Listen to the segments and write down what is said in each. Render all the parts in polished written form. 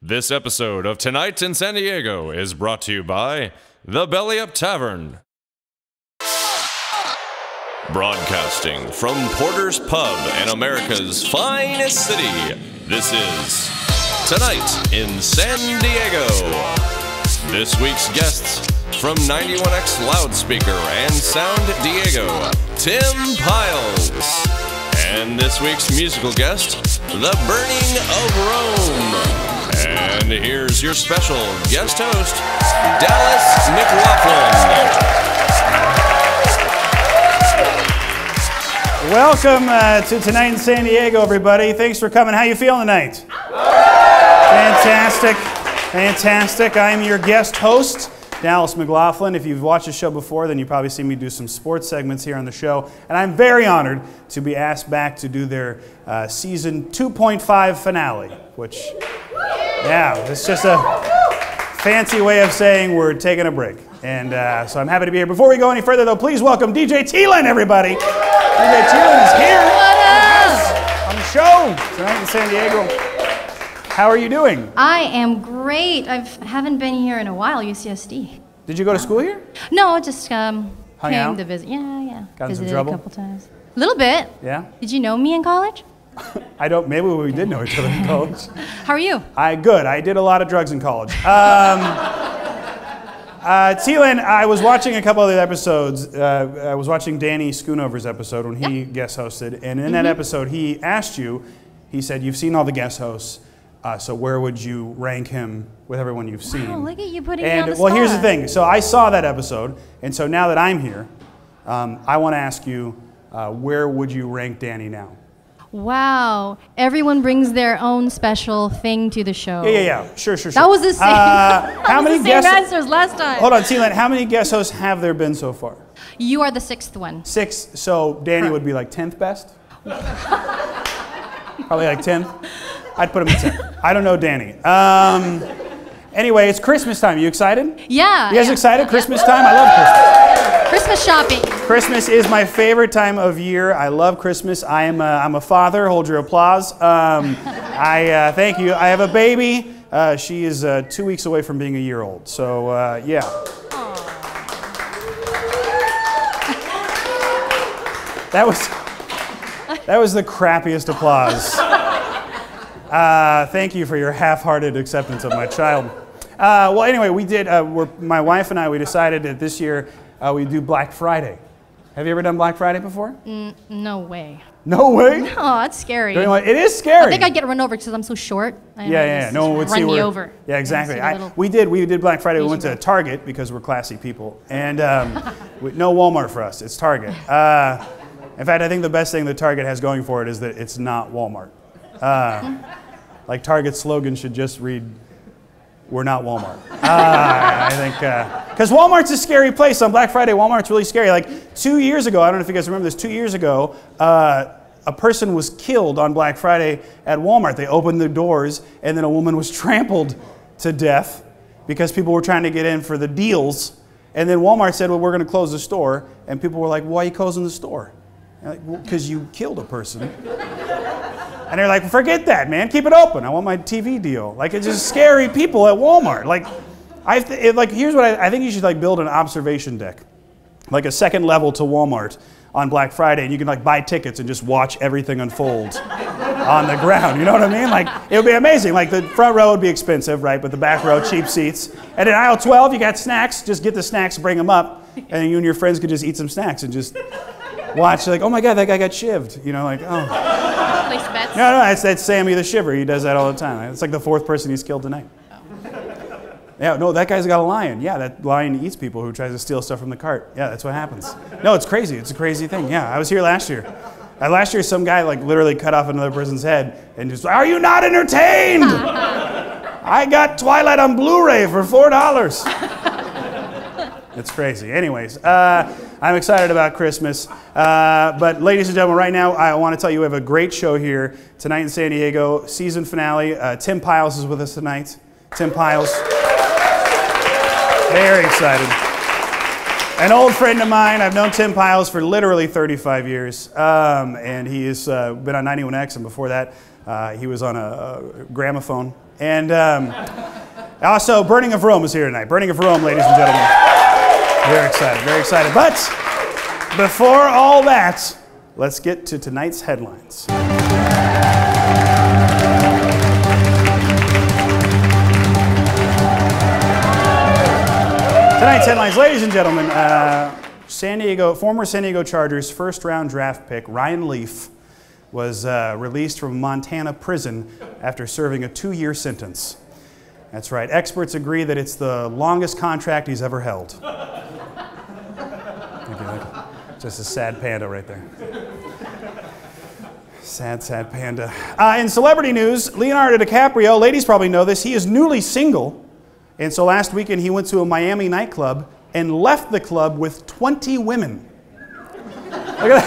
This episode of Tonight in San Diego is brought to you by The Belly Up Tavern. Broadcasting from Porter's Pub in America's finest city, this is Tonight in San Diego. This week's guests from 91X Loudspeaker and Sound Diego, Tim Pyles. And this week's musical guest, The Burning of Rome. And here's your special guest host, Dallas McLaughlin. Welcome to Tonight in San Diego, everybody. Thanks for coming. How you feeling tonight? Fantastic. Fantastic. I'm your guest host, Dallas McLaughlin. If you've watched the show before, then you've probably seen me do some sports segments here on the show. And I'm very honored to be asked back to do their season 2.5 finale, which, yeah, it's just a fancy way of saying we're taking a break. And so I'm happy to be here. Before we go any further, though, please welcome DJ Thielen, everybody. DJ Thielen is here on the show Tonight in San Diego. How are you doing? I am great. I haven't been here in a while, UCSD. Did you go to school here? No, just Hung came out? to visit. Yeah. Got in some Visited trouble? a couple times. A little bit. Yeah? Did you know me in college? I don't, maybe we did know each other in college. How are you? Good. I did a lot of drugs in college. Thielen, I was watching a couple of the episodes. I was watching Danny Schoonover's episode when he guest hosted. And in that episode, he asked you, he said, you've seen all the guest hosts. So where would you rank him with everyone you've seen? Wow, look at you putting me on the well, spot. here's the thing. So I saw that episode, and so now that I'm here, I want to ask you, where would you rank Danny now? Wow. Everyone brings their own special thing to the show. Yeah. Sure. That was the same. How many same guest answers last time. Hold on, Thielen. How many guest hosts have there been so far? You are the sixth one. 6. So Danny would be like 10th best? Probably like 10th. I'd put him at 10. I don't know Danny. Anyway, it's Christmas time. You excited? Yeah. You guys excited? Christmas time? I love Christmas. Christmas shopping. Christmas is my favorite time of year. I love Christmas. I'm a father. Hold your applause. Thank you. I have a baby. She is 2 weeks away from being a year old. So, yeah. That was the crappiest applause. Thank you for your half-hearted acceptance of my child. Well, anyway, we did. My wife and I. We decided that this year we do Black Friday. Have you ever done Black Friday before? No way. No way. Oh, that's scary. It is scary. I think I'd get run over because I'm so short. Yeah. No one would see run me over. Yeah, exactly. We did Black Friday. We went to Target because we're classy people, and no Walmart for us. It's Target. In fact, I think the best thing that Target has going for it is that it's not Walmart. Like Target's slogan should just read, "We're not Walmart." I think because Walmart's a scary place on Black Friday. Walmart's really scary. Like 2 years ago, I don't know if you guys remember this. 2 years ago, a person was killed on Black Friday at Walmart. They opened the doors, and then a woman was trampled to death because people were trying to get in for the deals. And then Walmart said, "Well, we're going to close the store." And people were like, "Why are you closing the store?" Like, well, because you killed a person. And they're like, forget that, man. Keep it open. I want my TV deal. Like, it's just scary people at Walmart. Like, here's what I think you should build an observation deck, like a second level to Walmart on Black Friday, and you can buy tickets and just watch everything unfold on the ground. You know what I mean? It would be amazing. The front row would be expensive, right? But the back row, cheap seats. And in aisle 12, you got snacks. Just get the snacks, bring them up, and you and your friends could just eat some snacks and just watch. Oh my God, that guy got shivved. Oh. Place bets. No, that's Sammy the Shiver. He does that all the time. It's like the 4th person he's killed tonight. Oh. Yeah, no, that guy's got a lion. Yeah, that lion eats people who tries to steal stuff from the cart. Yeah, that's what happens. No, it's crazy. It's a crazy thing. Yeah, I was here last year. Last year, some guy literally cut off another person's head and just, are you not entertained? I got Twilight on Blu-ray for $4. It's crazy. Anyways, I'm excited about Christmas. But ladies and gentlemen, right now, I want to tell you we have a great show here tonight in San Diego, season finale. Tim Pyles is with us tonight. Tim Pyles. Very excited. An old friend of mine. I've known Tim Pyles for literally 35 years. And he has been on 91X, and before that, he was on a gramophone And also, Burning of Rome is here tonight. Burning of Rome, ladies and gentlemen. Very excited, very excited. But before all that, let's get to tonight's headlines. Tonight's headlines, ladies and gentlemen, former San Diego Chargers first-round draft pick Ryan Leaf was released from Montana prison after serving a 2-year sentence. That's right. Experts agree that it's the longest contract he's ever held. Thank you. Just a sad panda right there. Sad, sad panda. In celebrity news, Leonardo DiCaprio, ladies probably know this, he is newly single. And so last weekend he went to a Miami nightclub and left the club with 20 women. Look at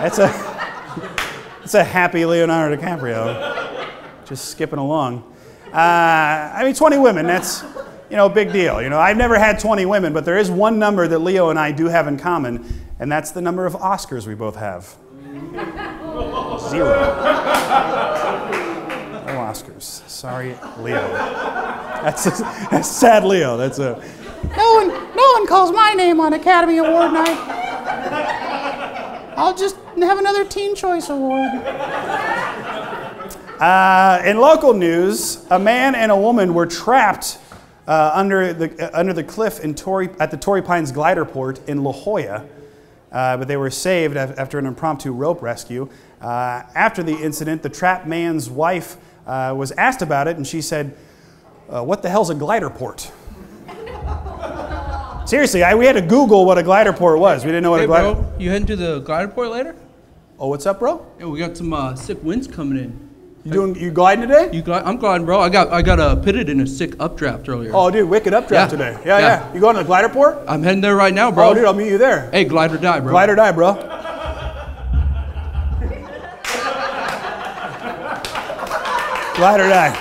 that. That's a happy Leonardo DiCaprio. Just skipping along. I mean, 20 women, that's, a big deal. I've never had 20 women, but there is one number that Leo and I do have in common, and that's the number of Oscars we both have. 0. No Oscars. Sorry, Leo. That's sad, Leo. No one calls my name on Academy Award night. I'll just have another Teen Choice Award. In local news, a man and a woman were trapped under the cliff at the Torrey Pines glider port in La Jolla, but they were saved after an impromptu rope rescue. After the incident, the trapped man's wife was asked about it, and she said, "What the hell's a glider port?" Seriously, we had to Google what a glider port was. We didn't know what a glider. Bro, you heading to the glider port later? Oh, what's up, bro? Yeah, we got some sick winds coming in. You gliding today? I'm gliding, bro. I got pitted in a sick updraft earlier. Oh, dude, wicked updraft today. Yeah. You going to the glider port? I'm heading there right now, bro. Oh, dude, I'll meet you there. Hey, glide or die, bro. Glide or die, bro. Glide or die.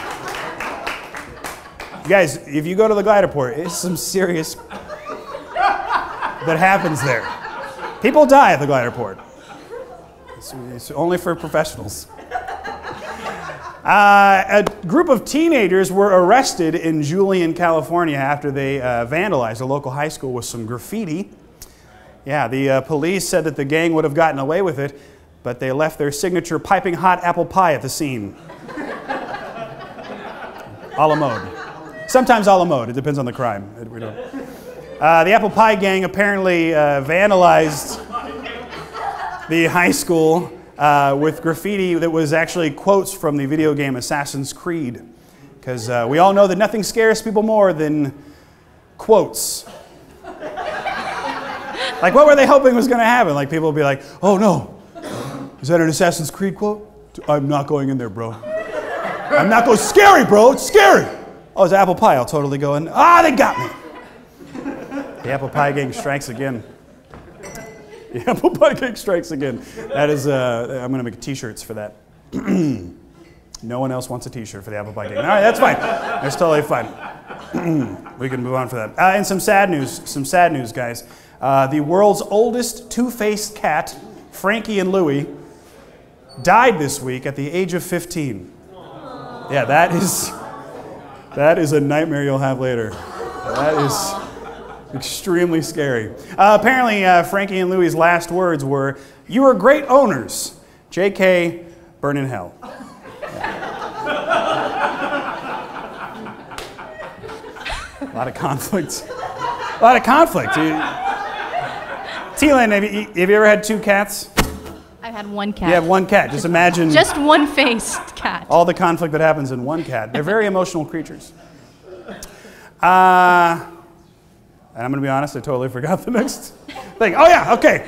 You guys, if you go to the glider port, it's some serious that happens there. People die at the glider port. It's only for professionals. A group of teenagers were arrested in Julian, California after they vandalized a local high school with some graffiti. Yeah, the police said that the gang would have gotten away with it, but they left their signature piping hot apple pie at the scene. A la mode. Sometimes a la mode. It depends on the crime. The apple pie gang apparently vandalized the high school with graffiti that was actually quotes from the video game Assassin's Creed. Because we all know that nothing scares people more than quotes. Like, what were they hoping was going to happen? Like, people would be like, "Oh no, is that an Assassin's Creed quote? I'm not going in there, bro. I'm not going." Scary, bro. It's scary. Oh, it's apple pie. I'll totally go in. Ah, they got me. The apple pie gang strikes again. The apple pie gang strikes again. That is, I'm going to make t-shirts for that. No one else wants a t-shirt for the apple pie gang. All right, that's fine. That's totally fine. We can move on for that. And some sad news, guys. The world's oldest two-faced cat, Frankie and Louie, died this week at the age of 15. Yeah, that is a nightmare you'll have later. That is extremely scary. Apparently, Frankie and Louie's last words were, "You were great owners. JK, burn in hell." Yeah. A lot of conflict. A lot of conflict. T-Lan, have you ever had two cats? I've had one cat. You have one cat. Just imagine. Just one-faced cat. All the conflict that happens in one cat. They're very emotional creatures. And I'm going to be honest, I totally forgot the next thing. Oh yeah, okay.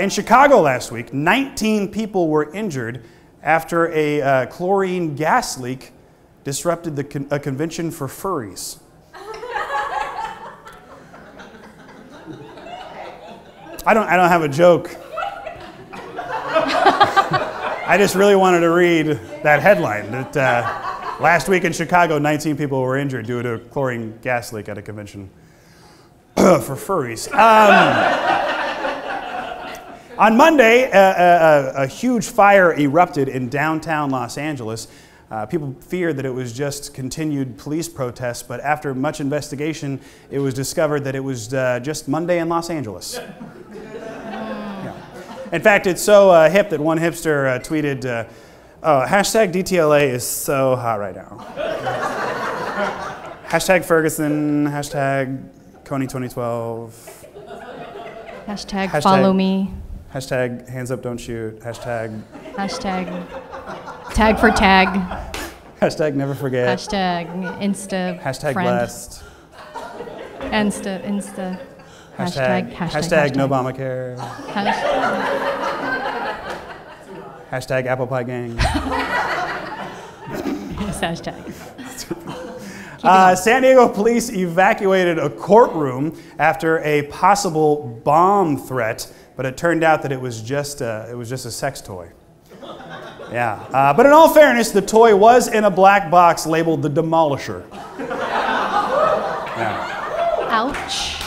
In Chicago last week, 19 people were injured after a chlorine gas leak disrupted a convention for furries. I don't have a joke. I just really wanted to read that headline that last week in Chicago, 19 people were injured due to a chlorine gas leak at a convention for furries. On Monday, a huge fire erupted in downtown Los Angeles. People feared that it was just continued police protests, but after much investigation, it was discovered that it was just Monday in Los Angeles. Yeah. In fact, it's so hip that one hipster tweeted, hashtag DTLA is so hot right now. Hashtag Ferguson, hashtag Coney 2012. Hashtag follow me. Hashtag hands up, don't shoot. Hashtag tag for tag. Hashtag never forget. Hashtag Insta Hashtag friend. blessed. Insta. Hashtag no Obamacare. Hashtag apple pie gang. Yes, hashtag. San Diego police evacuated a courtroom after a possible bomb threat, but it turned out that it was just a sex toy. Yeah, but in all fairness, the toy was in a black box labeled the Demolisher. Yeah. Ouch.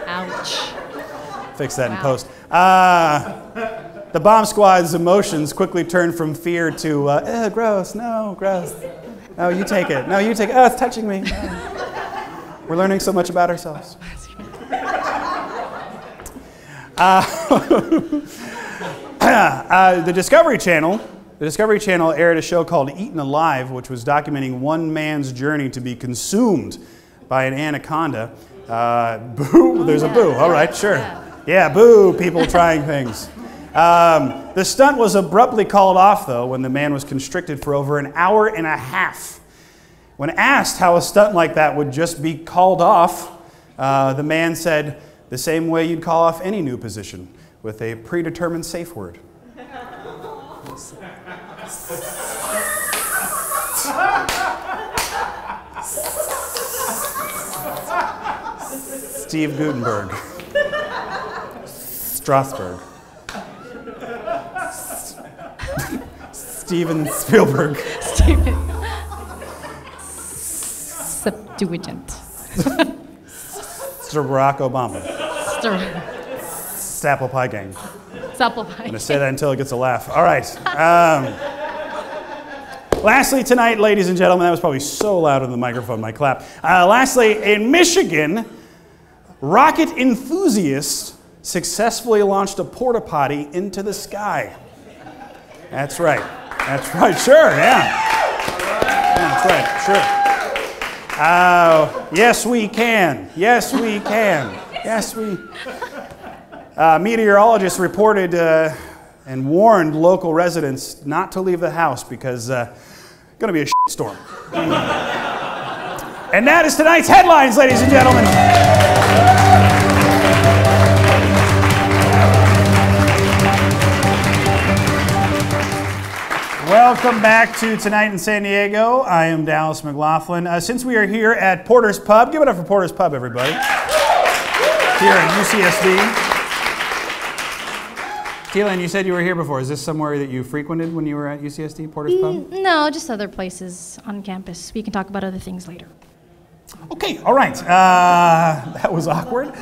Ouch. Fix that in post. The bomb squad's emotions quickly turned from fear to, gross, no, gross. No, you take it. No, you take it. Oh, it's touching me. Oh. We're learning so much about ourselves. The Discovery Channel aired a show called Eaten Alive, which was documenting one man's journey to be consumed by an anaconda. Boo, there's a boo. All right, sure. Yeah, boo, people trying things. The stunt was abruptly called off, though, when the man was constricted for over an hour and a half. When asked how a stunt like that would just be called off, the man said, the same way you'd call off any new position, with a predetermined safe word. Steve Gutenberg. Strasbourg. Steven Spielberg. Septuagint. Sir Barack Obama. Apple pie gang. Apple pie. I'm going to say that until it gets a laugh. All right. Lastly tonight, ladies and gentlemen, that was probably so loud on the microphone, my clap. Lastly, in Michigan, rocket enthusiasts successfully launched a porta potty into the sky. That's right. That's right. Sure, yeah. That's right. Sure. Yes, we can. Yes, we can. Yes, we... meteorologists reported and warned local residents not to leave the house because going to be a storm. And that is tonight's headlines, ladies and gentlemen. Welcome back to Tonight in San Diego. I am Dallas McLaughlin. Since we are here at Porter's Pub, give it up for Porter's Pub, everybody. Here at UCSD. Keelan, you said you were here before. Is this somewhere that you frequented when you were at UCSD, Porter's Pub? No, just other places on campus. We can talk about other things later. Okay, all right. That was awkward.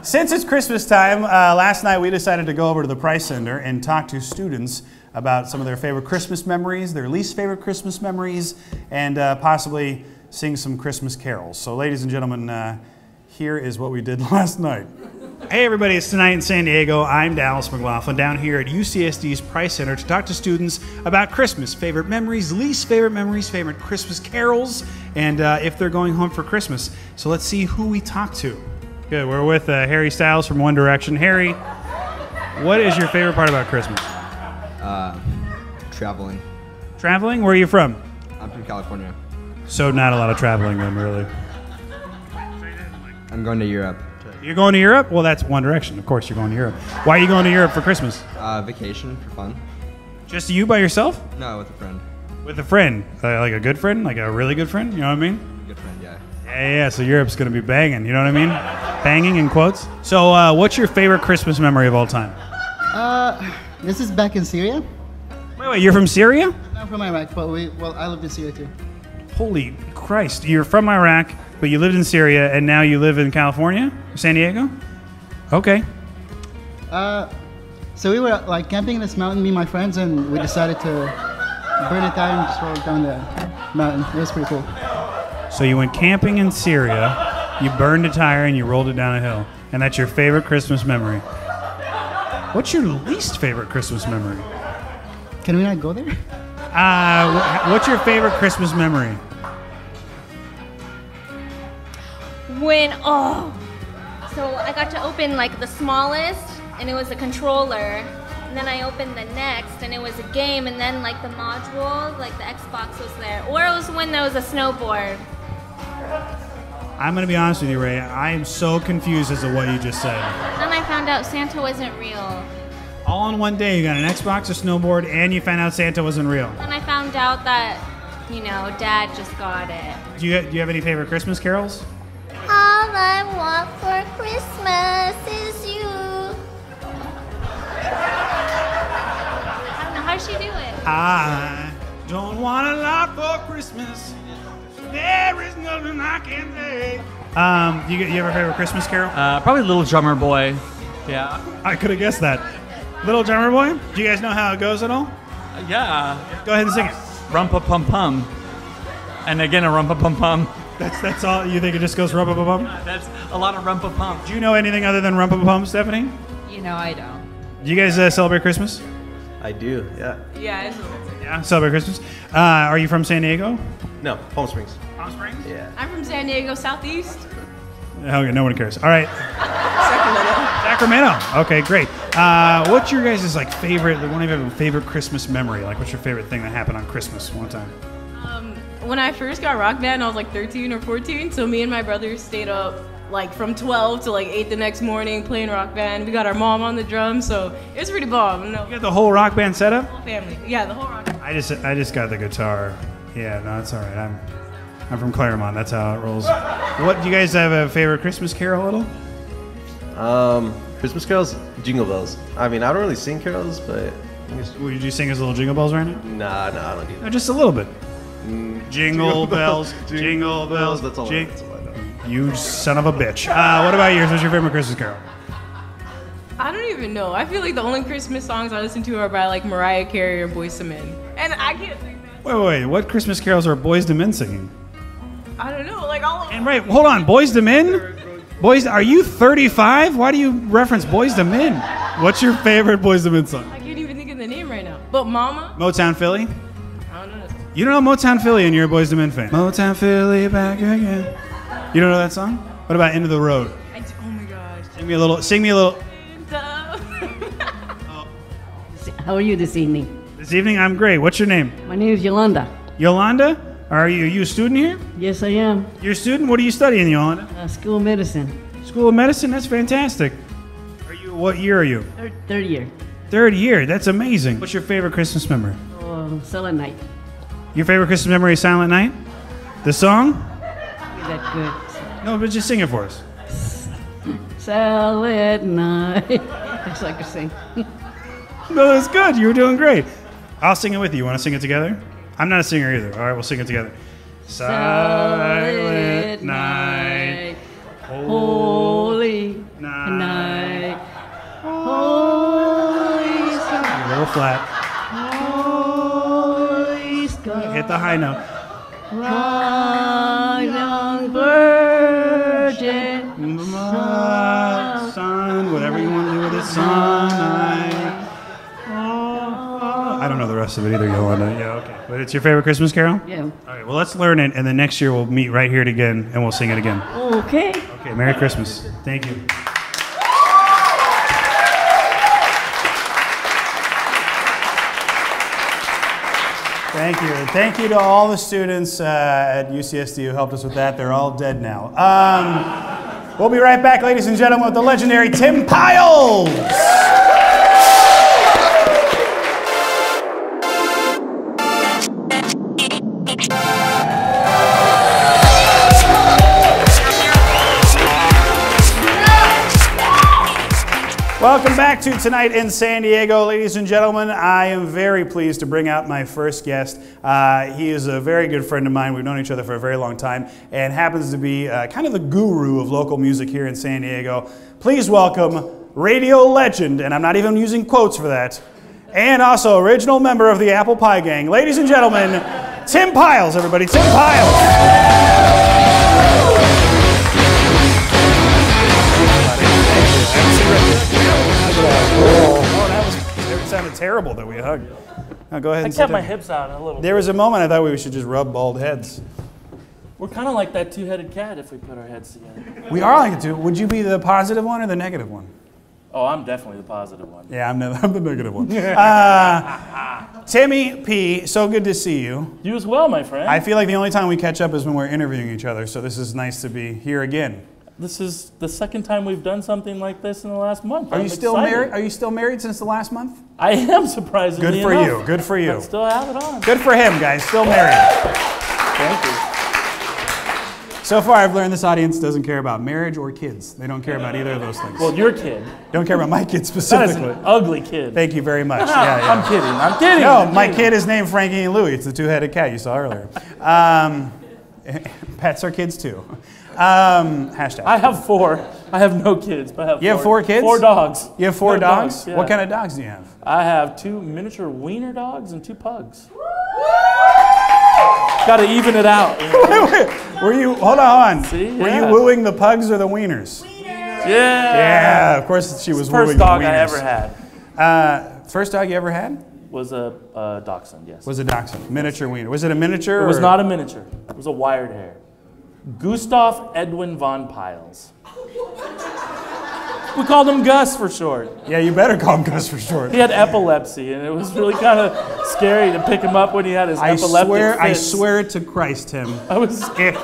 Since it's Christmas time, last night we decided to go over to the Price Center and talk to students about some of their favorite Christmas memories, their least favorite Christmas memories, and possibly sing some Christmas carols. So ladies and gentlemen, here is what we did last night. Hey everybody, it's Tonight in San Diego. I'm Dallas McLaughlin down here at UCSD's Price Center to talk to students about Christmas, favorite memories, least favorite memories, favorite Christmas carols, and if they're going home for Christmas. So let's see who we talk to. Good, we're with Harry Styles from One Direction. Harry, what is your favorite part about Christmas? Traveling. Traveling? Where are you from? I'm from California. So not a lot of traveling then, really. I'm going to Europe. You're going to Europe? Well, that's One Direction. Of course you're going to Europe. Why are you going to Europe for Christmas? Vacation for fun. Just you by yourself? No, with a friend. With a friend? Like a good friend? Like a really good friend? You know what I mean? Good friend, yeah. Yeah, so Europe's going to be banging. You know what I mean? Banging in quotes. So what's your favorite Christmas memory of all time? This is back in Syria. Wait, you're from Syria? I'm from Iraq, but I lived in Syria too. Holy Christ. You're from Iraq, but you lived in Syria, and now you live in California? San Diego? Okay. So we were like camping in this mountain, me and my friends, and we decided to burned a tire and just rolled down the mountain. It was pretty cool. So you went camping in Syria, you burned a tire, and you rolled it down a hill. And that's your favorite Christmas memory. What's your least favorite Christmas memory? Can we not go there? What's your favorite Christmas memory? So I got to open like the smallest, and it was a controller. And then I opened the next, and it was a game, and then like the module, like the Xbox was there. Or it was when there was a snowboard. I'm going to be honest with you, Ray. I am so confused as to what you just said. Then I found out Santa wasn't real. All in one day, you got an Xbox, a snowboard, and you found out Santa wasn't real. Then I found out that, Dad just got it. Do you have any favorite Christmas carols? All I want for Christmas is you. I don't know, how does she do it? I don't want a lot for Christmas. There is nothing I can say. You have a favorite Christmas carol? Probably Little Drummer Boy. Yeah. I could have guessed that. Little Drummer Boy? Do you guys know how it goes at all? Yeah. Go ahead and sing it. Rumpa Pum Pum. And again, a Rumpa Pum Pum. That's all? You think it just goes rumpa pum? That's a lot of Rumpa Pum. Do you know anything other than rumpa pum, Stephanie? I don't. Do you guys celebrate Christmas? I do, yeah. Yeah, celebrate Christmas. Are you from San Diego? No, Palm Springs. Palm Springs? Yeah. I'm from San Diego Southeast. Okay, no one cares. All right. Sacramento. Okay, great. What's your guys' favorite? One of your favorite Christmas memory? What's your favorite thing that happened on Christmas one time? When I first got Rock Band, I was 13 or 14. So me and my brother stayed up from 12 to 8 the next morning playing Rock Band. We got our mom on the drums, so it was pretty bomb. You got the whole Rock Band setup? Whole family. Yeah, the whole Rock Band. I just got the guitar. Yeah, no, it's all right. I'm from Claremont. That's how it rolls. What do you guys have a favorite Christmas carol at all? Christmas carols, Jingle Bells. I mean, I don't really sing carols, but Would you sing us little Jingle Bells right now? Nah, I don't do that. No, just a little bit. Jingle bells, jingle bells. That's all I know. You son of a bitch. What about yours? What's your favorite Christmas carol? I don't even know. I feel like the only Christmas songs I listen to are by Mariah Carey or Boyz II Men. And I can't sing that. Wait. What Christmas carols are Boyz II Men singing? I don't know. All of them. And right, hold on. Boyz II Men? Are you 35? Why do you reference Boyz II Men? What's your favorite Boyz II Men song? I can't even think of the name right now. But Mama? Motown Philly? I don't know. You don't know Motown Philly and you're a Boyz II Men fan. Motown Philly back again. You don't know that song? What about End of the Road? Oh my gosh. Sing me a little. How are you this evening? This evening, I'm great. What's your name? My name is Yolanda. Yolanda? Are you a student here? Yes, I am. You're a student? What are you studying, Yolanda? School of medicine. School of medicine? That's fantastic. What year are you? Third year. Third year. That's amazing. What's your favorite Christmas memory? Silent Night. Your favorite Christmas memory is Silent Night? The song? Is that good? No, but just sing it for us. Silent Night. That's like I sing. No, that's good. You were doing great. I'll sing it with you. You want to sing it together? I'm not a singer either. All right, we'll sing it together. Silent night, holy night, holy sky. A little flat. Holy sky. Hit the high note. Right young virgin. Sun, whatever you want to do with it. Sun. I don't know the rest of it either, Yolanda. Yeah, okay. But it's your favorite Christmas carol? Yeah. All right, well, let's learn it, and then next year we'll meet right here again, and we'll sing it again. Okay. Okay, Merry Christmas. Thank you. Thank you. Thank you to all the students at UCSD who helped us with that. They're all dead now. We'll be right back, ladies and gentlemen, with the legendary Tim Pyles. Welcome back to Tonight in San Diego, ladies and gentlemen. I am very pleased to bring out my first guest. He is a very good friend of mine. We've known each other for a very long time and happens to be kind of the guru of local music here in San Diego. Please welcome radio legend, and I'm not even using quotes for that, And also original member of the Apple Pie Gang. Ladies and gentlemen, Tim Pyles, everybody. Tim Pyles. It sounded terrible that we hugged. Now go ahead and I kept my hips out a little bit. There was a moment I thought we should just rub bald heads. We're kind of like that two-headed cat if we put our heads together. We are like it too. Would you be the positive one or the negative one? Oh, I'm definitely the positive one. Yeah, I'm the negative one. Timmy P, so good to see you. You as well, my friend. I feel like the only time we catch up is when we're interviewing each other, so this is nice to be here again. This is the second time we've done something like this in the last month. Are you still married? Are you still married since the last month? I am, surprisingly enough. Good for you. Good for you. I still have it on. Good for him, guys. Still married. Thank you. So far, I've learned this audience doesn't care about marriage or kids. They don't care about either of those things. Well, your kid. Don't care about my kid specifically. That is an ugly kid. Thank you very much. I'm kidding. I'm kidding. No, my kid is named Frankie and Louie. It's the two-headed cat you saw earlier. Pets are kids too. Hashtag. I have 4. I have no kids, but I have 4. You have 4 kids? 4 dogs. You have 4 dogs? Yeah. What kind of dogs do you have? I have 2 miniature wiener dogs and 2 pugs. Got to even it out. Wait. Were you, hold on. See? Yeah. Were you wooing the pugs or the wieners? Yeah. Yeah, of course she was wooing the wieners. First dog I ever had. First dog you ever had? Was a dachshund, yes. Was a dachshund. Miniature wiener. Was it a miniature? It was not a miniature. It was a wired hair. Gustav Edwin von Pyles. We called him Gus for short. Yeah, you better call him Gus for short. He had epilepsy, and it was really kind of scary to pick him up when he had his epileptic fits. I swear to Christ, Tim. If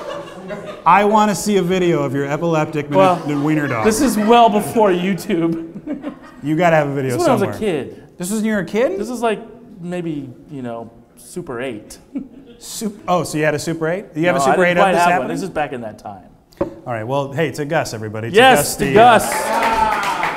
I want to see a video of your epileptic wiener dog. This is well before YouTube. You got to have a video this somewhere. This was when I was a kid. This was when you were a kid? This is like maybe, Super 8. Oh, so you had a Super 8? You have a Super 8 of this happening? This is back in that time. All right, well, hey, to Gus, everybody. Yes, to Gus.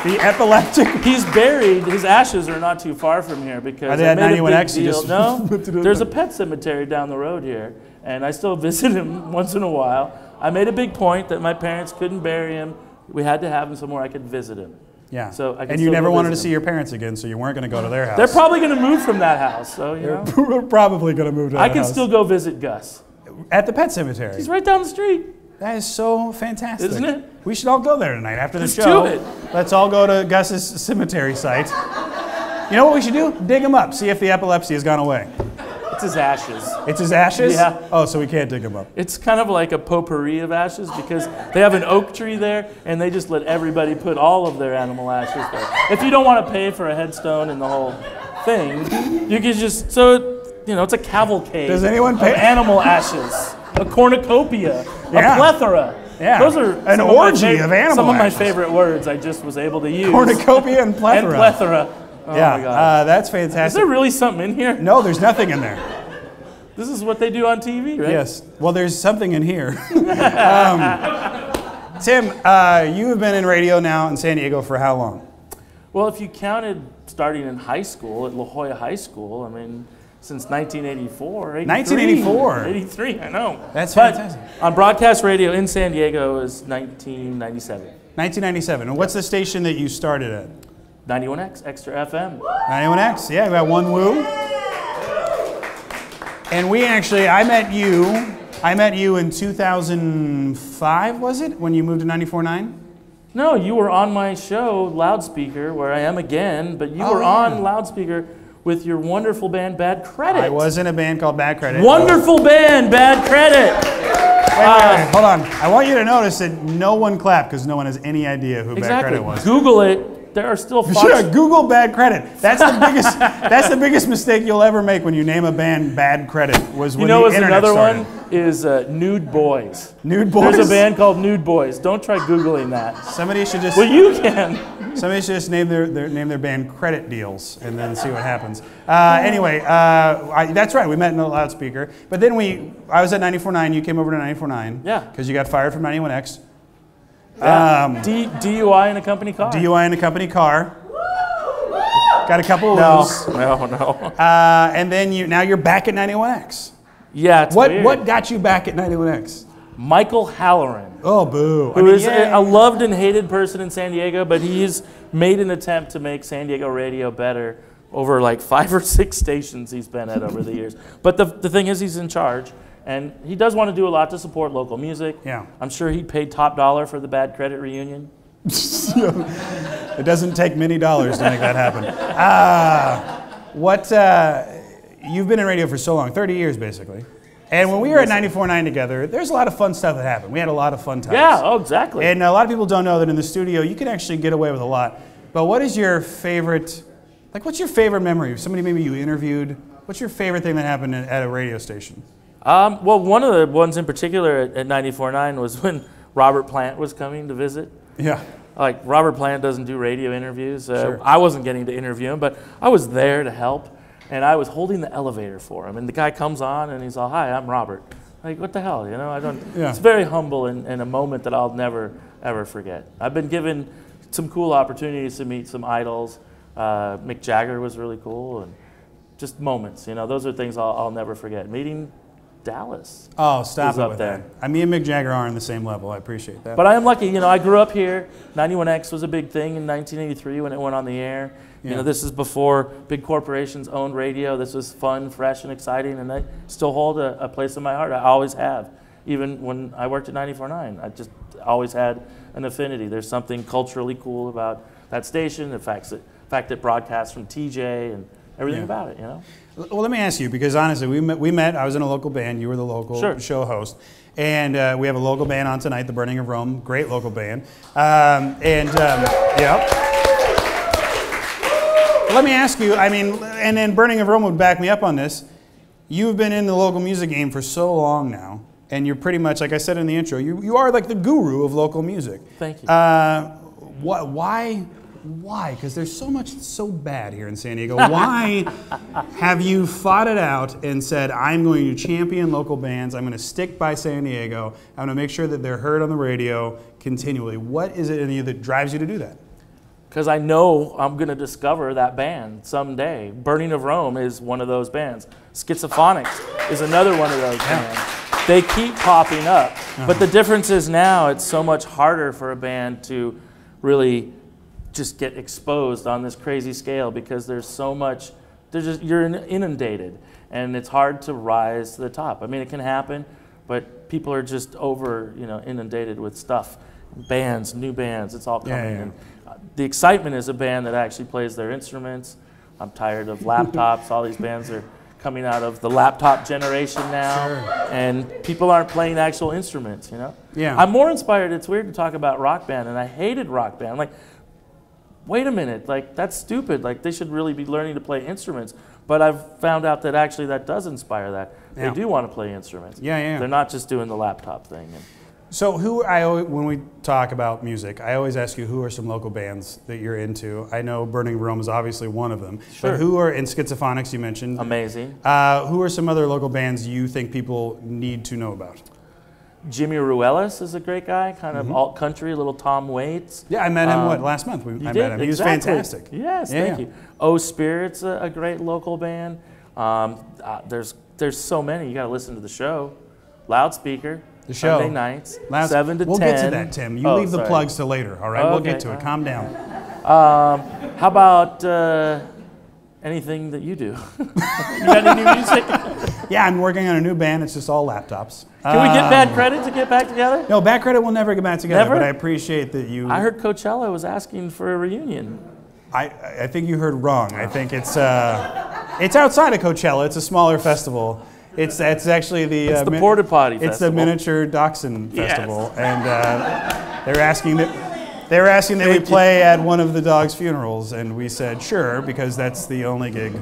The epileptic. He's buried. His ashes are not too far from here because Are they at 91X? Just no, there's a pet cemetery down the road here, and I still visit him once in a while. I made a big point that my parents couldn't bury him. We had to have him somewhere I could visit him. Yeah. So I and you never wanted to see your parents again, so you weren't going to go to their house. They're probably going to move from that house. So They're probably going to move to that house. I can still go visit Gus. At the pet cemetery. He's right down the street. That is so fantastic. Isn't it? We should all go there tonight after the Let's show. do it. Let's all go to Gus's cemetery site. You know what we should do? Dig him up, see if the epilepsy has gone away. It's his ashes. It's his ashes? Yeah. Oh, so we can't dig him up. It's kind of like a potpourri of ashes because they have an oak tree there and they just let everybody put all of their animal ashes there. If you don't want to pay for a headstone and the whole thing, you can just, it's a cavalcade Does anyone pay? Of animal ashes. A cornucopia, a plethora. Yeah. Those are an orgy of animal Some of my ashes. favorite words I just was able to use. Cornucopia and plethora. And plethora. Oh yeah, my God. That's fantastic. Is there really something in here? No, there's nothing in there. This is what they do on TV, right? Yes. Well, there's something in here. Tim, you have been in radio now in San Diego for how long? Well, if you counted starting in high school at La Jolla High School, since 1984. 1984? 83, I know. That's fantastic. On broadcast radio in San Diego is 1997. 1997. And what's the station that you started at? 91X, XETRA-FM. 91X, yeah, we got one woo. And I met you in 2005, was it? When you moved to 94.9? No, you were on my show, Loudspeaker, where I am again, but you were on Loudspeaker with your wonderful band, Bad Credit. I was in a band called Bad Credit. Wonderful band, Bad Credit. Wait, hold on. I want you to notice that no one clapped because no one has any idea who Bad Credit was. Google it. There are still Sure, Google Bad Credit. That's the biggest. That's the biggest mistake you'll ever make when you name a band Bad Credit. Was when the internet started. One is Nude Boys. Nude Boys. There's a band called Nude Boys. Don't try Googling that. Somebody should just. Well, you can. Somebody should just name their band Credit Deals and then see what happens. Anyway, that's right. We met in a loudspeaker. But then I was at 94.9. You came over to 94.9. Yeah. Because you got fired from 91X. DUI in a company car. DUI in a company car. Got a couple of those. No. And then now you're back at 91X. Yeah, it's weird. What got you back at 91X? Michael Halloran. Oh, boo. Who is a loved and hated person in San Diego, but he's made an attempt to make San Diego radio better over like 5 or 6 stations he's been at over the years. But the thing is, he's in charge, and he does want to do a lot to support local music. Yeah. I'm sure he paid top dollar for the Bad Credit reunion. It doesn't take many dollars to make that happen. You've been in radio for so long, 30 years basically. And when we were at 94.9 together, there's a lot of fun stuff that happened. We had a lot of fun times. Yeah, oh, exactly. And a lot of people don't know that in the studio, you can actually get away with a lot. But what is your favorite, what's your favorite memory? Somebody maybe you interviewed. What's your favorite thing that happened at a radio station? Well, one of the ones in particular at 94.9 was when Robert Plant was coming to visit. Yeah. Like, Robert Plant doesn't do radio interviews. Sure. I wasn't getting to interview him, but I was there to help. And I was holding the elevator for him. And the guy comes on and he's all, "Hi, I'm Robert." Like, what the hell, you know? Yeah. It's very humble and a moment that I'll never, ever forget. I've been given some cool opportunities to meet some idols. Mick Jagger was really cool, and just moments, you know? Those are things I'll never forget. Meeting Dallas. Oh, stop it up with there. that. Me and Mick Jagger are on the same level. I appreciate that. But I am lucky, you know, I grew up here. 91X was a big thing in 1983 when it went on the air. Yeah. You know, this is before big corporations owned radio. This was fun, fresh, and exciting, and I still hold a place in my heart. I always have. Even when I worked at 94.9, I just always had an affinity. There's something culturally cool about that station, the fact it broadcasts from TJ and everything about it, you know? Well, let me ask you, because honestly, we met, I was in a local band, you were the local show host, and we have a local band on tonight, the Burning of Rome, great local band. Yeah. Let me ask you, and then Burning of Rome would back me up on this, you've been in the local music game for so long now, and you're pretty much, like I said in the intro, you are like the guru of local music. Thank you. Why? Because there's so much so bad here in San Diego. Why have you fought it out and said, I'm going to champion local bands, I'm going to stick by San Diego, I'm going to make sure that they're heard on the radio continually? What is it in you that drives you to do that? Because I know I'm going to discover that band someday. Burning of Rome is one of those bands. Schizophonics is another one of those bands. They keep popping up. But the difference is now it's so much harder for a band to really just get exposed on this crazy scale because there's so much, you're inundated. And it's hard to rise to the top. I mean, it can happen, but people are just inundated with stuff. Bands, new bands, it's all coming. And the excitement is a band that actually plays their instruments. I'm tired of laptops. All these bands are coming out of the laptop generation now, and people aren't playing actual instruments, you know? Yeah. I'm more inspired. It's weird to talk about rock band, and I hated rock band. I'm like, wait a minute, like, that's stupid. Like, they should really be learning to play instruments. But I've found out that actually that does inspire that. They do want to play instruments. They're not just doing the laptop thing. So when we talk about music, I always ask you, who are some local bands that you're into? I know Burning Rome is obviously one of them. Sure. But who are, in Schizophonics you mentioned. Amazing. Who are some other local bands you think people need to know about? Jimmy Ruelas is a great guy, kind of alt country, little Tom Waits. Yeah, I met him, last month? I met him. He was fantastic. Yes, thank you. Oh Spirit's a great local band. There's so many. You got to listen to the show. Loudspeaker. The show. Sunday nights, 7 to 10. We'll get to that, Tim. You leave the plugs till later, all right? We'll get to it. Calm down. How about anything that you do? You got any new music? Yeah, I'm working on a new band. It's just all laptops. Can we get Bad Credit to get back together? No, Bad Credit will never get back together, Never? but I appreciate that you... I heard Coachella was asking for a reunion. I think you heard wrong. I think it's outside of Coachella. It's a smaller festival. It's actually the Porta Potty It's Festival. the Miniature Dachshund Festival, and they're asking that we play at one of the dogs' funerals, and we said sure because that's the only gig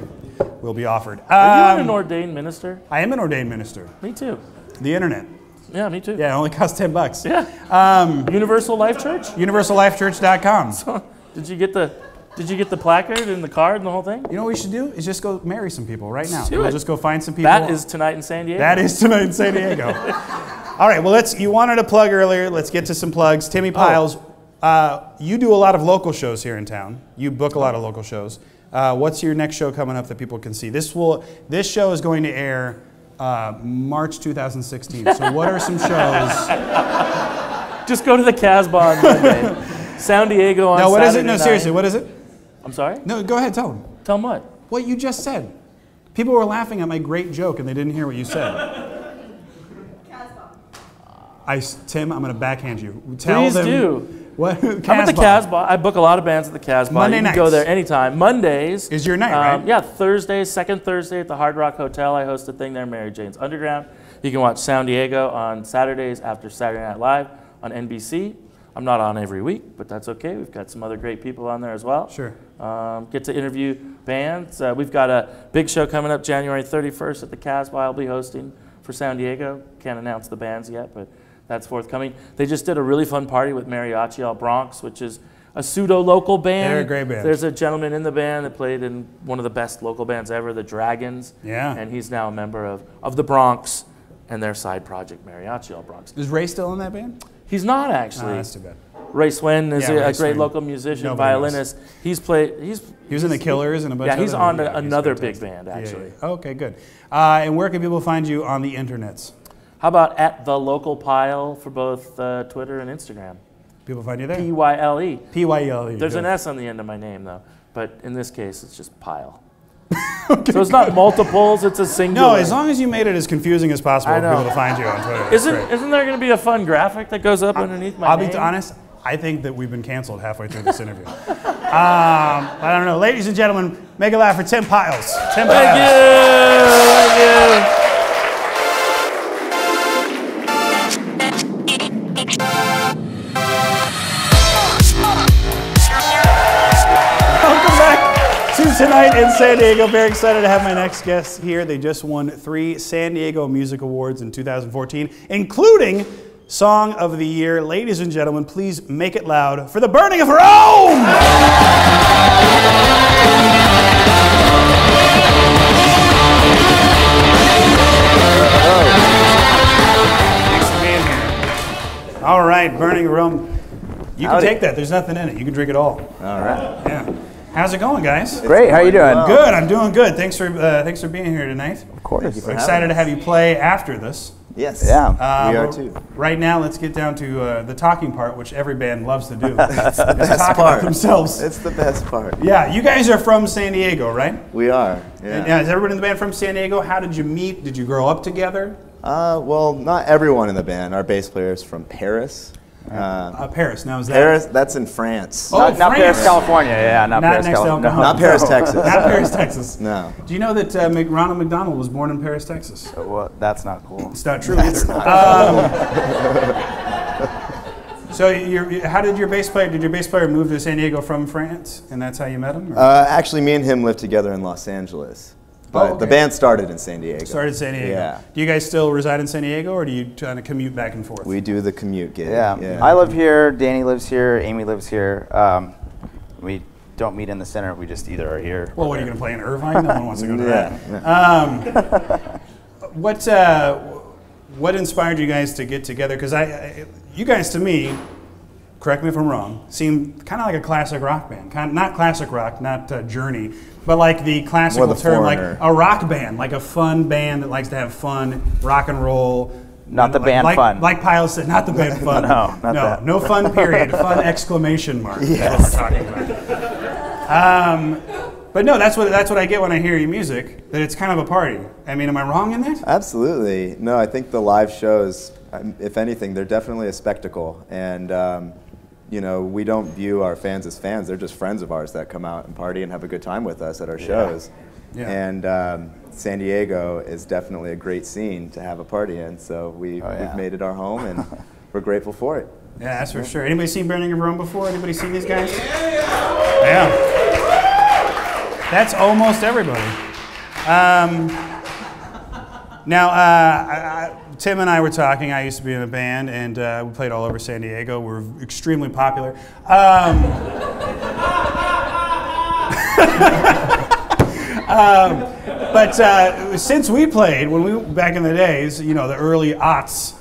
we'll be offered. Are you an ordained minister? I am an ordained minister. Me too. The internet. Yeah, me too. Yeah, it only costs $10. Yeah. Universal Life Church. UniversalLifeChurch.com. So, did you get the placard and the card and the whole thing? You know what we should do? Is just go marry some people right now. We'll just go find some people. That is tonight in San Diego. That is tonight in San Diego. All right, well, you wanted a plug earlier. Let's get to some plugs. Timmy Pyles, you do a lot of local shows here in town. You book a lot of local shows. What's your next show coming up that people can see? This show is going to air March 2016. So what are some shows? Just go to the Casbah on Monday. San Diego on No, what is it? Saturday No, night. seriously, what is it? I'm sorry? No, go ahead, tell them. Tell them what? What you just said. People were laughing at my great joke and they didn't hear what you said. Tim, I'm going to backhand you. Please do. What? I'm at the Casbah. I book a lot of bands at the Casbah. Monday you nights. can go there anytime. Mondays is your night, right? Yeah, Thursdays, second Thursday at the Hard Rock Hotel. I host a thing there, Mary Jane's Underground. You can watch Sound Diego on Saturdays after Saturday Night Live on NBC. I'm not on every week, but that's okay. We've got some other great people on there as well. Sure. Get to interview bands. We've got a big show coming up January 31st at the Casbah. I'll be hosting for Sound Diego. Can't announce the bands yet, but that's forthcoming. They just did a really fun party with Mariachi All Bronx, which is a pseudo-local band. They're a great band. There's a gentleman in the band that played in one of the best local bands ever, the Dragons. Yeah. And he's now a member of the Bronx and their side project, Mariachi All Bronx. Is Ray still in that band? He's not, actually. Oh, that's too bad. Ray Swin is a great Swin. local musician, Nobody violinist. He was in the Killers and a bunch of he's other on another big band, actually. Yeah. Okay, good. And where can people find you on the internets? How about at the local Pyle for both Twitter and Instagram? People find you there? P-Y-L-E. P-Y-L-E. There's an S on the end of my name, though. But in this case, it's just Pyle. Okay. So it's not multiples, it's a singular. No, as long as you made it as confusing as possible for people to find you on Twitter. Isn't there going to be a fun graphic that goes up underneath my name? I'll be honest, I think that we've been canceled halfway through this interview. I don't know. Ladies and gentlemen, make a laugh for Tim Pyles. Tim Pyles. Thank you. Thank you. Tonight in San Diego, very excited to have my next guest here. They just won 3 San Diego Music Awards in 2014, including Song of the Year. Ladies and gentlemen, please make it loud for The Burning of Rome! Thanks for being here. All right, Burning of Rome. You can take that. There's nothing in it. You can drink it all. All right. Yeah. How's it going, guys? Great. How are you doing? Good. I'm doing good. Thanks for being here tonight. Of course. We're excited to have you play after this. Yes. Yeah. We are too. Right now, let's get down to the talking part, which every band loves to do. That's the best talk part. About themselves. It's the best part. Yeah. You guys are from San Diego, right? We are. Yeah. Yeah. Is everyone in the band from San Diego? How did you meet? Did you grow up together? Well, not everyone in the band. Our bass player is from Paris. Paris. Now is that Paris? That's in France. Oh, not France. Paris, California. Yeah, not Paris, California. No. Not Paris, Texas. Not Paris, Texas. No. Do you know that Ronald McDonald was born in Paris, Texas? Well, that's not cool. It's not true That's either. Not So, how did your bass player move to San Diego from France, and that's how you met him? Actually, me and him lived together in Los Angeles. But the band started in San Diego. Started in San Diego. Yeah. Do you guys still reside in San Diego, or do you kind of commute back and forth? We do the commute gig. Yeah. I live here, Danny lives here, Amy lives here. We don't meet in the center, we just either are here. Well, what are you going to play in Irvine? No one wants to go to that. What inspired you guys to get together? Because you guys, to me, correct me if I'm wrong, seem kind of like a classic rock band. Not classic rock, not Journey, but like the classical term, like a rock band, like a fun band that likes to have fun, rock and roll. Not the band fun. Like Pyles said, not the band fun. No fun period, fun exclamation mark. Yes. That's what we're talking about. But no, that's what I get when I hear your music, that it's kind of a party. I mean, am I wrong in that? Absolutely. No, I think the live shows, if anything, they're definitely a spectacle. And we don't view our fans as fans. They're just friends of ours that come out and party and have a good time with us at our shows. Yeah. And San Diego is definitely a great scene to have a party in. So we've made it our home, and we're grateful for it. Yeah, that's for sure. Anybody seen Burning of Rome before? Anybody seen these guys? Yeah. That's almost everybody. Now, Tim and I were talking. I used to be in a band, and we played all over San Diego. We're extremely popular. But since we played, back in the days, the early aughts,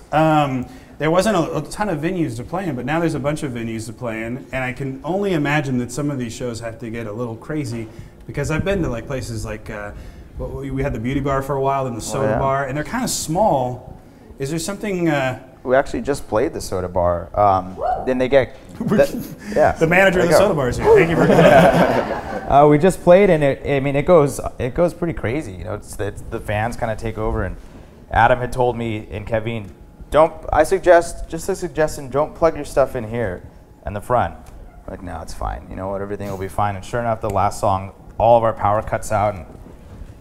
there wasn't a ton of venues to play in, but now there's a bunch of venues to play in, and I can only imagine that some of these shows have to get a little crazy, because I've been to places like, we had the Beauty Bar for a while, then the Soda Bar, and they're kind of small. Is there something we actually just played the soda bar. Then they get, The manager of the soda bar is here. Thank you for coming. we just played, and it goes pretty crazy. You know, it's the fans kind of take over, and Adam had told me and Kevin, just a suggestion, don't plug your stuff in here in the front. I'm like, no, it's fine. You know what, everything will be fine. And sure enough, the last song, all of our power cuts out, and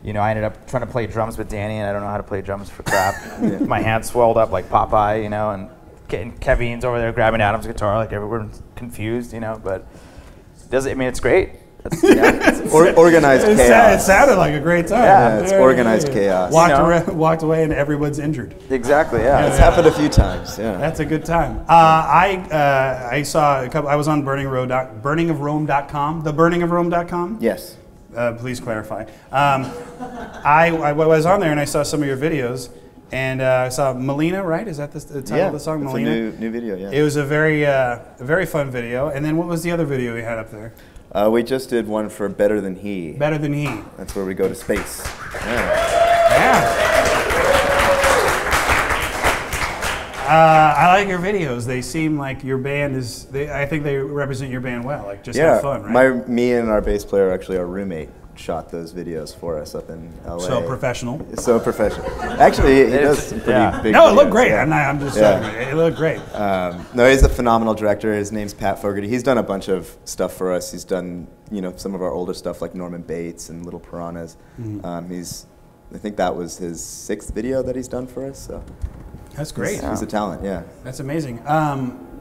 you know, I ended up trying to play drums with Danny, and I don't know how to play drums for crap. My hands swelled up like Popeye, you know, and Kevin's over there grabbing Adam's guitar, like everyone's confused, you know, but it's great. It's organized chaos. It sounded like a great time. Yeah, it's organized chaos. Walked away and everyone's injured. Exactly, yeah. It's happened a few times, yeah. That's a good time. I saw a couple, I was on burningofrome.com, theburningofrome.com? Yes. Please clarify. I was on there and I saw some of your videos, and I saw Melina, right? Is that the title of the song, Melina? It's a new video, yeah. It was a very fun video. And then what was the other video we had up there? We just did one for Better Than He. Better Than He. That's where we go to space. I like your videos. They seem like your band is, I think they represent your band well. Like, just have fun, right? Me and our bass player, actually our roommate, shot those videos for us up in LA. So professional. So professional. Actually, he does some pretty big No, it looked videos, great. I'm just saying, it looked great. No, he's a phenomenal director. His name's Pat Fogarty. He's done a bunch of stuff for us. He's done, you know, some of our older stuff like Norman Bates and Little Piranhas. I think that was his 6th video that he's done for us. So that's great. He's a talent, yeah. That's amazing.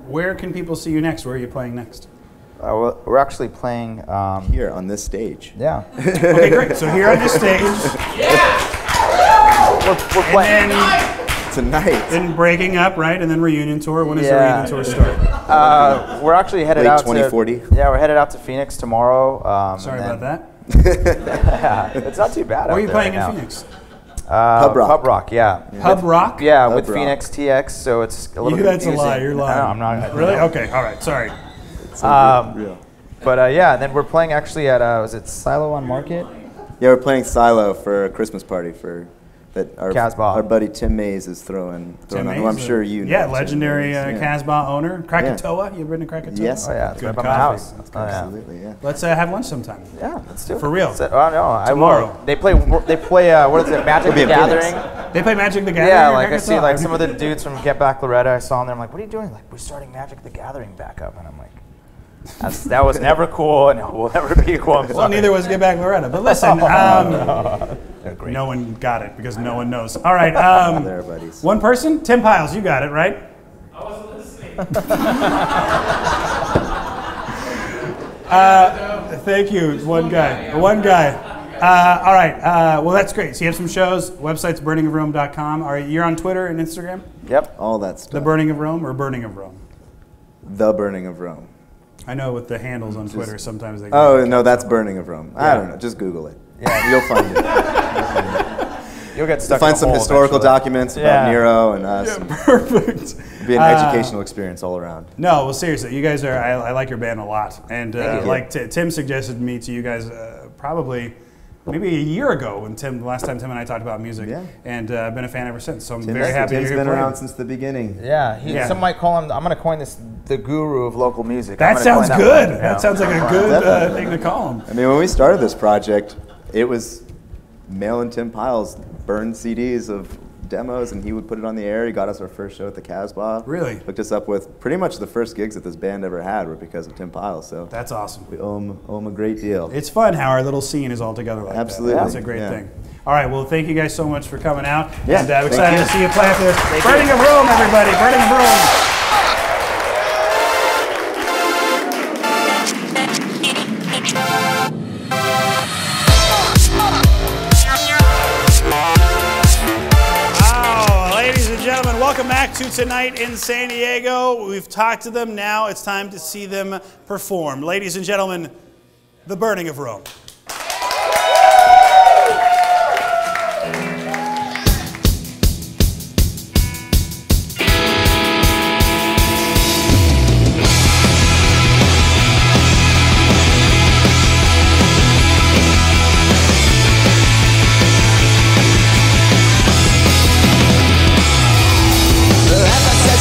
Where can people see you next? Where are you playing next? We're actually playing here on this stage. Yeah. Okay, great. So here on this stage. We're playing tonight. Then breaking up, right? And then reunion tour. When does the reunion tour start? We're actually headed Late out 2040. we're headed out to Phoenix tomorrow. Sorry about that. It's not too bad. Where are you playing right in Phoenix? Pub Rock, yeah. Pub Rock? Yeah, Pub with Rock. Phoenix TX, so it's a little bit That's confusing. a lie. You're lying. No, I'm not. Really? Okay. All right. Sorry. But and then we're playing actually at was it Silo on Market? Yeah, we're playing Silo for a Christmas party that Casbah. our buddy Tim Mays is throwing on, who I'm sure you know. Yeah, legendary Tim Mays, Casbah owner. Krakatoa. You ever been to Krakatoa? Yes. Oh yeah, it's Good right by my house. Absolutely, yeah. Let's have lunch sometime. Yeah, let's do it. For real. Oh no, I Tomorrow. will. They play what is it? Magic the Gathering. They play Magic the Gathering. Yeah, like I see like some of the dudes from Get Back Loretta. I saw them there. I'm like, what are you doing? Like, we're starting Magic the Gathering back up, and I'm like, that was never cool, and will never be cool. Well, neither was Get Back Loretta. But listen, They're great. no one got it because no one knows. All right, There, buddies. one person, Tim Pyles, you got it, right? I wasn't listening. Thank you, one guy. All right, well, that's great. So you have some shows. Website's burningofrome.com. All right, you're on Twitter and Instagram? Yep. All that stuff. The Burning of Rome or Burning of Rome? The Burning of Rome. I know with the handles on Twitter, sometimes they. Oh no, that's Burning of Rome. I don't know. Just Google it. Yeah, you'll find it. You'll get stuck. You'll find some historical documents about Nero and us. Yeah, perfect. It'll be an educational experience all around. No, well, seriously, you guys are. I like your band a lot, and Thank you. Tim suggested me to you guys probably. Maybe a year ago, when the last time Tim and I talked about music, and I've been a fan ever since. So I'm very happy you're Tim's here. been around since the beginning. Yeah, some might call him. I'm going to coin this the guru of local music. That sounds good. That sounds like a good thing to call him. I mean, when we started this project, it was Mel and Tim Pyles burned CDs of demos, and he would put it on the air. He got us our first show at the Casbah. Really? Hooked us up with pretty much the first gigs that this band ever had were because of Tim Pyles. So that's awesome. We owe him a great deal. It's fun how our little scene is all together like Absolutely. that. That's a great thing. All right, well, thank you guys so much for coming out. Yeah, and I'm excited to see you play after this. Burning of Rome, everybody. Burning of Rome. Welcome back to Tonight in San Diego. We've talked to them. Now it's time to see them perform. Ladies and gentlemen, The Burning of Rome. As I said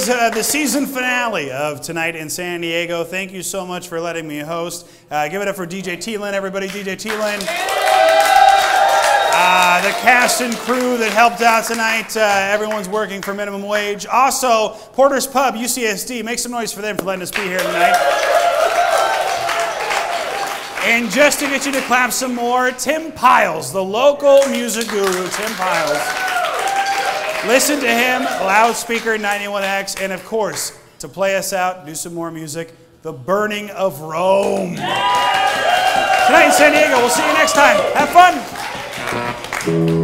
the season finale of Tonight in San Diego. Thank you so much for letting me host. Give it up for DJ Thielen, everybody. DJ Thielen. The cast and crew that helped out tonight. Everyone's working for minimum wage. Also, Porter's Pub, UCSD. Make some noise for them for letting us be here tonight. And just to get you to clap some more, Tim Pyles, the local music guru, Tim Pyles. Listen to him, loudspeaker 91X, and of course, to play us out, do some more music, The Burning of Rome. Tonight in San Diego. We'll see you next time. Have fun.